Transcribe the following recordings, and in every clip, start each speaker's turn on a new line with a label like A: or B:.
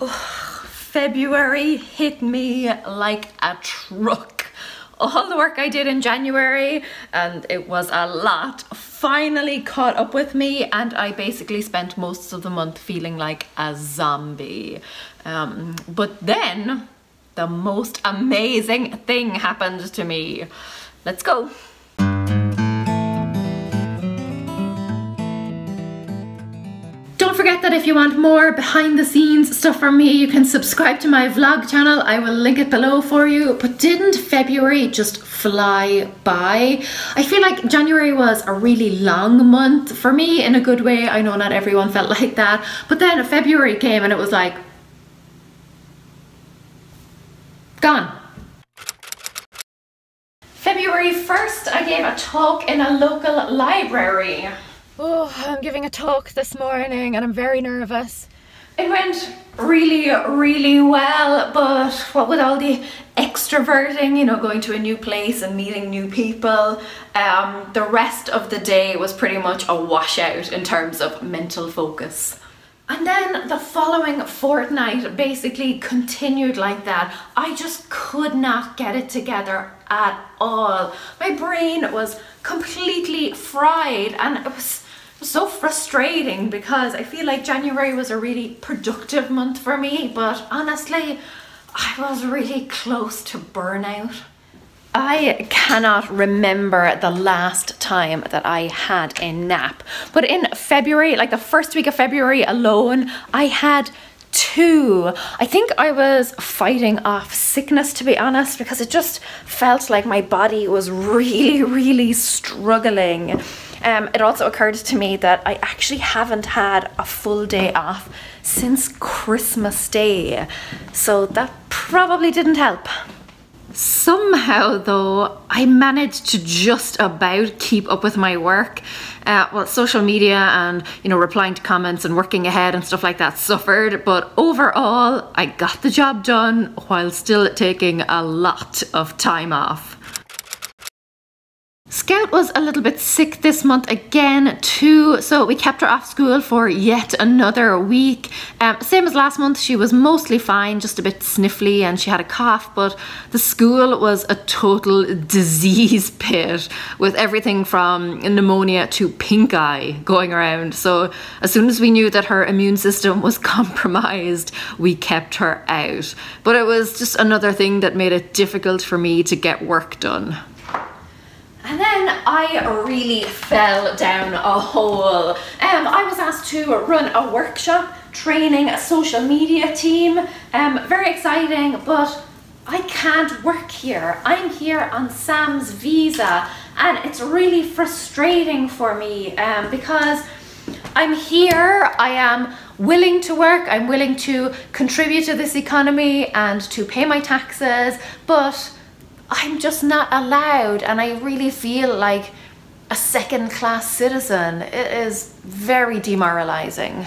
A: February hit me like a truck. All the work I did in January, and it was a lot, finally caught up with me, and I basically spent most of the month feeling like a zombie. But then the most amazing thing happened to me. Let's go. Don't forget that if you want more behind the scenes stuff from me, you can subscribe to my vlog channel. I will link it below for you. But didn't February just fly by? I feel like January was a really long month for me in a good way. I know not everyone felt like that. But then February came and it was like, gone. February 1st, I gave a talk in a local library. Oh, I'm giving a talk this morning and I'm very nervous. It went really well, but what with all the extroverting, you know, going to a new place and meeting new people, the rest of the day was pretty much a washout in terms of mental focus. And then the following fortnight basically continued like that. I just could not get it together at all. My brain was completely fried and it was so frustrating because I feel like January was a really productive month for me, but honestly, I was really close to burnout. I cannot remember the last time that I had a nap, but in February, like the first week of February alone, I had two. I think I was fighting off sickness, to be honest, because it just felt like my body was really struggling. It also occurred to me that I actually haven't had a full day off since Christmas Day, so that probably didn't help. Somehow though, I managed to just about keep up with my work. Well, social media and, you know, replying to comments and working ahead and stuff like that suffered, but overall, I got the job done while still taking a lot of time off. Scout was a little bit sick this month again too, so we kept her off school for yet another week. Same as last month, she was mostly fine, just a bit sniffly and she had a cough, but the school was a total disease pit with everything from pneumonia to pink eye going around. So as soon as we knew that her immune system was compromised, we kept her out. But it was just another thing that made it difficult for me to get work done. And then I really fell down a hole. I was asked to run a workshop training a social media team. Very exciting, but I can't work here. I'm here on Sam's visa and it's really frustrating for me because I'm here, I am willing to work, I'm willing to contribute to this economy and to pay my taxes, but I'm just not allowed, and I really feel like a second-class citizen. It is very demoralizing.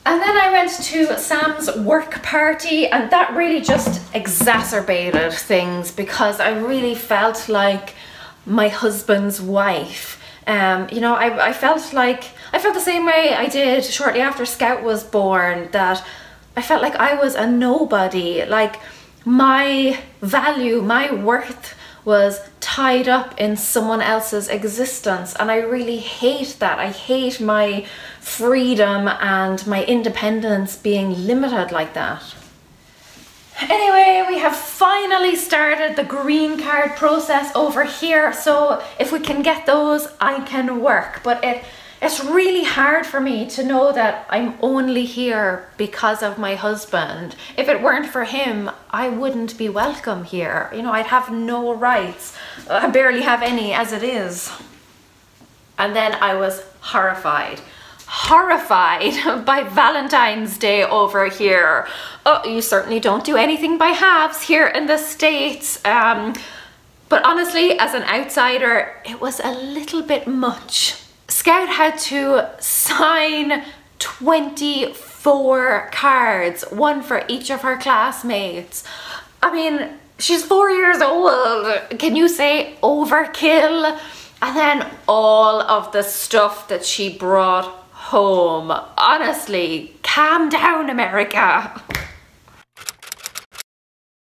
A: And then I went to Sam's work party, and that really just exacerbated things because I really felt like my husband's wife. You know, I felt the same way I did shortly after Scout was born, that I felt like I was a nobody, like my value, my worth was tied up in someone else's existence, and I really hate that. I hate my freedom and my independence being limited like that. Anyway, we have finally started the green card process over here, so if we can get those, I can work. But it's really hard for me to know that I'm only here because of my husband. If it weren't for him, I wouldn't be welcome here. You know, I'd have no rights. I barely have any as it is. And then I was horrified by Valentine's Day over here. Oh, you certainly don't do anything by halves here in the States. But honestly, as an outsider, it was a little bit much. Scout had to sign 24 cards, one for each of her classmates. I mean, she's 4 years old. Can you say overkill? And then all of the stuff that she brought home. Honestly, calm down, America.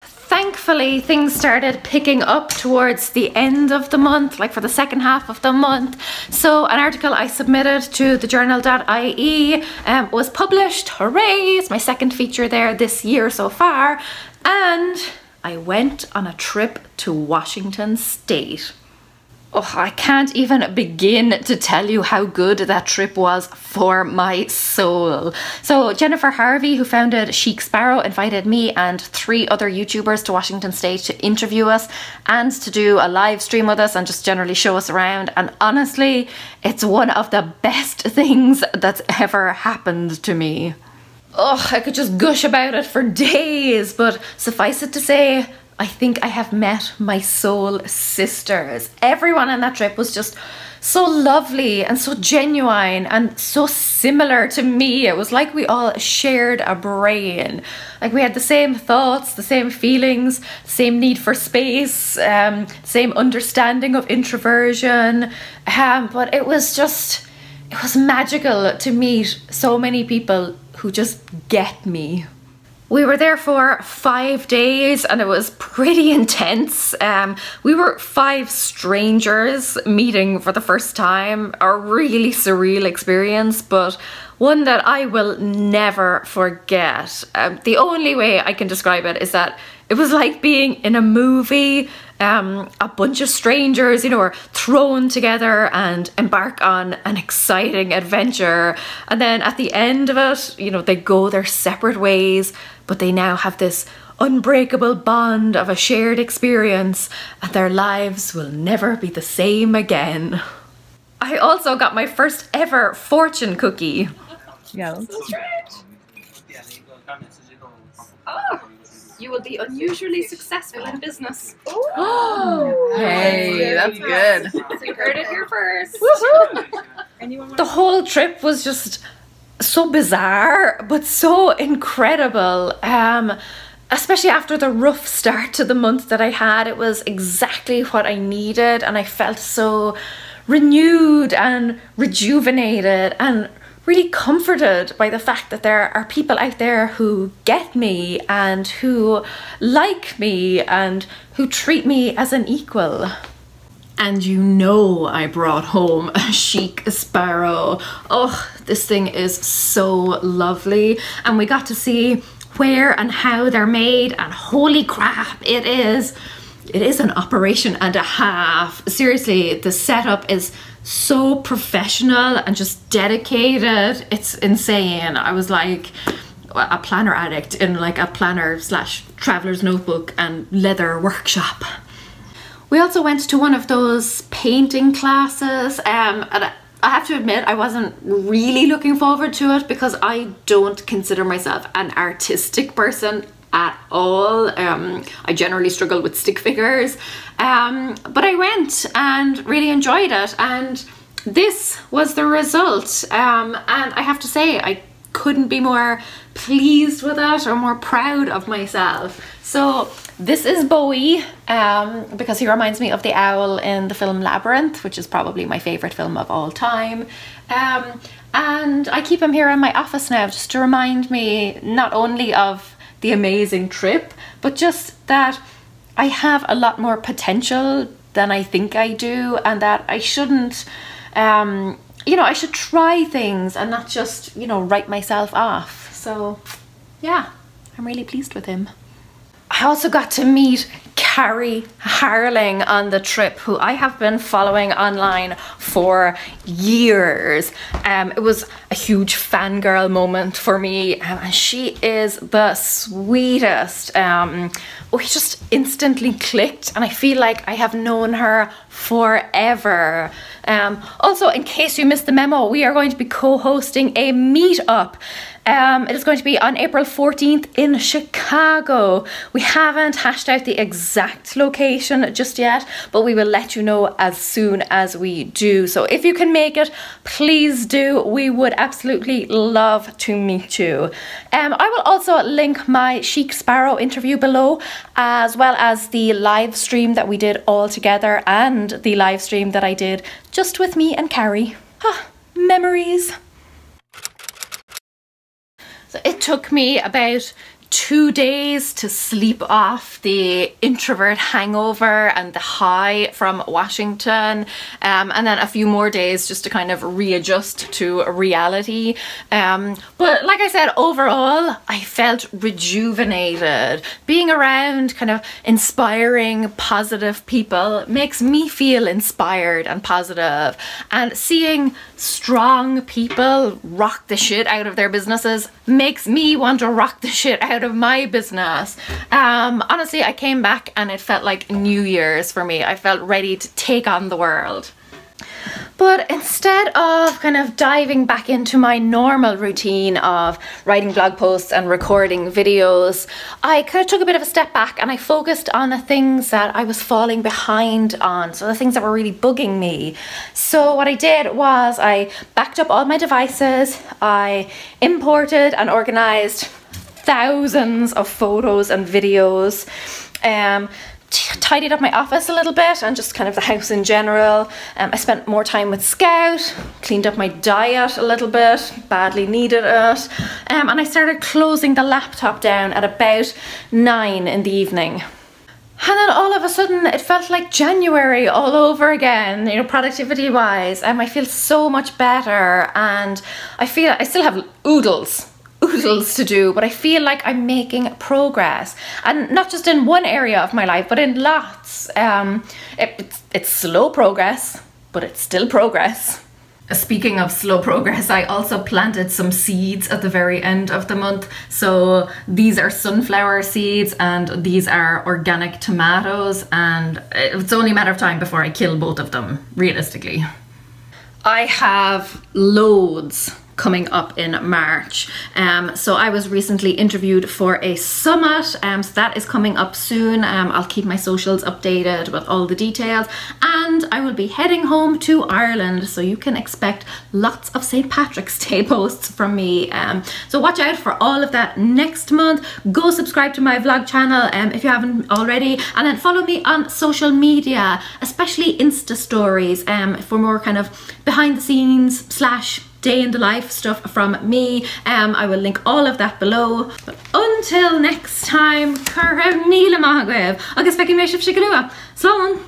A: Thankfully, things started picking up towards the end of the month, like for the second half of the month. So an article I submitted to the journal.ie was published. Hooray! It's my second feature there this year so far. And I went on a trip to Washington State. Oh, I can't even begin to tell you how good that trip was for my soul. So Jennifer Harvey, who founded Chic Sparrow, invited me and 3 other YouTubers to Washington State to interview us and to do a live stream with us and just generally show us around. And honestly, it's one of the best things that's ever happened to me. Oh, I could just gush about it for days, but suffice it to say, I think I have met my soul sisters. Everyone on that trip was just so lovely and so genuine and so similar to me. It was like we all shared a brain. Like we had the same thoughts, the same feelings, the same need for space, same understanding of introversion. But it was magical to meet so many people who just get me. We were there for 5 days and it was pretty intense. We were 5 strangers meeting for the first time. A really surreal experience, but one that I will never forget. The only way I can describe it is that it was like being in a movie. A bunch of strangers, you know, are thrown together and embark on an exciting adventure. And then at the end of it, you know, they go their separate ways, but they now have this unbreakable bond of a shared experience and their lives will never be the same again. I also got my first ever fortune cookie.
B: Yeah.
A: That's right. Oh. You will be unusually successful in business.
B: Oh, hey, that's good.
A: So you heard it here first. The whole trip was just so bizarre, but so incredible. Especially after the rough start to the month that I had, it was exactly what I needed, and I felt so renewed and rejuvenated and really comforted by the fact that there are people out there who get me and who like me and who treat me as an equal. And you know I brought home a Chic Sparrow. Oh, this thing is so lovely. And we got to see where and how they're made, and holy crap, it is an operation and a half. Seriously, the setup is so professional and just dedicated. It's insane. I was like a planner addict in like a planner / traveler's notebook and leather workshop. We also went to one of those painting classes, and I have to admit I wasn't really looking forward to it because I don't consider myself an artistic person at all. I generally struggle with stick figures, but I went and really enjoyed it, and this was the result. And I have to say I couldn't be more pleased with it or more proud of myself. So this is Bowie, because he reminds me of the owl in the film Labyrinth, which is probably my favourite film of all time. And I keep him here in my office now just to remind me not only of the amazing trip, but just that I have a lot more potential than I think I do, and that I shouldn't, you know, I should try things and not just, you know, write myself off. So yeah, I'm really pleased with him. I also got to meet Carie Harling on the trip, who I have been following online for years. It was a huge fangirl moment for me, and she is the sweetest. We just instantly clicked, and I feel like I have known her forever. Also, in case you missed the memo, we are going to be co-hosting a meetup. It is going to be on April 14th in Chicago. We haven't hashed out the exact location just yet, but we will let you know as soon as we do. So if you can make it, please do. We would absolutely love to meet you. I will also link my Chic Sparrow interview below, as well as the live stream that we did all together and the live stream that I did just with me and Carie. Ah, memories. took me about 2 days to sleep off the introvert hangover and the high from Washington, and then a few more days just to kind of readjust to reality. But like I said, overall I felt rejuvenated. Being around kind of inspiring, positive people makes me feel inspired and positive, and seeing strong people rock the shit out of their businesses makes me want to rock the shit out of my business. Honestly, I came back and it felt like New Year's for me. I felt ready to take on the world. But instead of kind of diving back into my normal routine of writing blog posts and recording videos, I kind of took a bit of a step back and I focused on the things that I was falling behind on, so the things that were really bugging me. So what I did was I backed up all my devices, I imported and organized thousands of photos and videos, tidied up my office a little bit and just kind of the house in general. I spent more time with Scout, cleaned up my diet a little bit, badly needed it, and I started closing the laptop down at about 9 in the evening. And then all of a sudden it felt like January all over again, you know, productivity wise. I feel so much better, and I feel I still have oodles to do, but I feel like I'm making progress, and not just in one area of my life but in lots. It's slow progress, but it's still progress. Speaking of slow progress, I also planted some seeds at the very end of the month. So these are sunflower seeds and these are organic tomatoes, and it's only a matter of time before I kill both of them, realistically. I have loads coming up in March. So I was recently interviewed for a summit, so that is coming up soon. I'll keep my socials updated with all the details, and I will be heading home to Ireland, so you can expect lots of St. Patrick's Day posts from me. So watch out for all of that next month. Go subscribe to my vlog channel if you haven't already, and then follow me on social media, especially Insta stories, for more kind of behind the scenes / day in the life stuff from me. I will link all of that below. But until next time, Carie agus fecin mé sib sigalua. Slán!